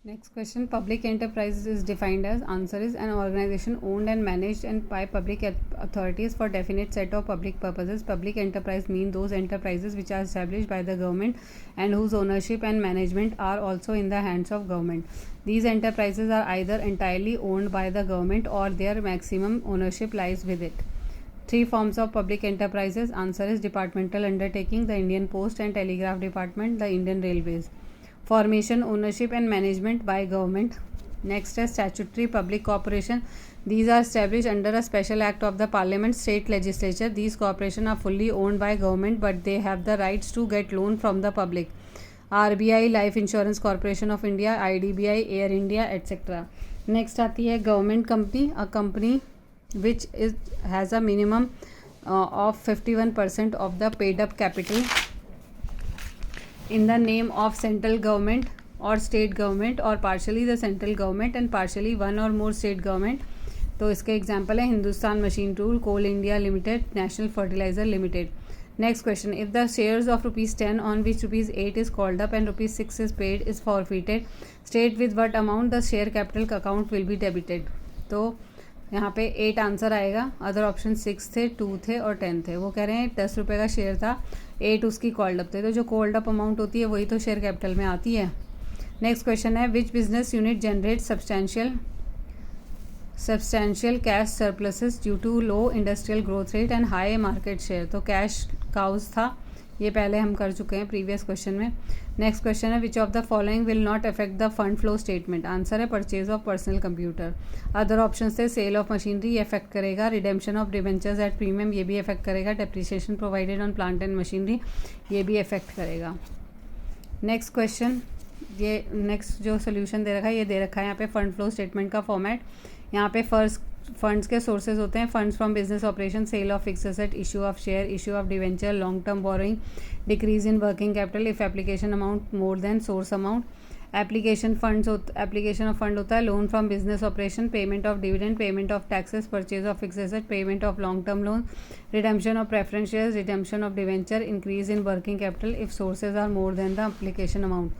Next question. Public enterprise is defined as, answer is, an organization owned and managed and by public authorities for definite set of public purposes. Public enterprise mean those enterprises which are established by the government and whose ownership and management are also in the hands of government. These enterprises are either entirely owned by the government or their maximum ownership lies with it. Three forms of public enterprises. Answer is departmental undertaking, the Indian Post and Telegraph Department, the Indian Railways. Formation, ownership and management by government. Next is statutory public corporation. These are established under a special act of the parliament, state legislature. These corporations are fully owned by government but they have the rights to get loan from the public. RBI, Life Insurance Corporation of India, IDBI, Air India, etc. Next आती है government company, a company which has a minimum of 51% of the paid up capital in the name of central government or state government or partially the central government and partially one or more state government. तो इसके example है Hindustan machine tool, coal India limited, national fertiliser limited. Next question. If the shares of ₹10 on which ₹8 is called up and ₹6 is paid is forfeited, state with what amount the share capital account will be debited. तो यहाँ पे 8 answer आएगा. Other option 6 थे, 2 थे और 10 थे. वो कह रहे हैं 10 रुपये का शेयर था, 8 उसकी कॉल्ड अप थे. तो जो कॉल्ड अप अमाउंट होती है वही तो शेयर कैपिटल में आती है. नेक्स्ट क्वेश्चन है which business unit generate substantial cash surpluses due to low industrial growth rate and high market share. तो कैश काउज था, ये पहले हम कर चुके हैं प्रीवियस क्वेश्चन में. नेक्स्ट क्वेश्चन है which of the following will not affect the fund flow statement. Answer है purchase of personal computer. Other option थे सेल ऑफ मशीनरी, ये अफेक्ट करेगा. Redemption of debentures at premium, ये भी affect करेगा. Depreciation provided on plant and machinery, ये भी affect करेगा. नेक्स्ट क्वेश्चन, ये नेक्स्ट जो सोल्यूशन दे रखा है ये दे रखा है यहाँ पे फंड फ्लो स्टेटमेंट का फॉर्मेट. यहाँ पे फर्स्ट फंड्स के सोर्सेज होते हैं funds from business operation, sale of fix asset, issue of share, issue of debenture, long term borrowing, decrease in working capital if application amount more than source amount. Application of fund होता है loan from business operation, payment of dividend, payment of taxes, purchase of fix asset, payment of long term loan, redemption of preference shares, redemption of debenture, increase in working capital if sources are more than the application amount.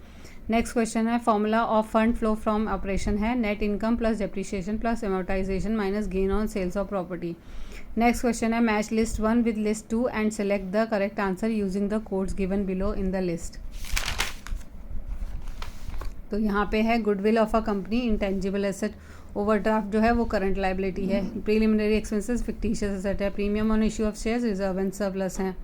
Next question है formula of fund flow from operation है net income plus depreciation plus amortization minus gain on sales of property. Next question है match list 1 with list 2 and select the correct answer using the codes given below in the list. तो यहाँ पे है goodwill of a company, intangible asset, overdraft जो है वो current liability है, preliminary expenses fictitious asset है, premium on issue of shares reserve and surplus है.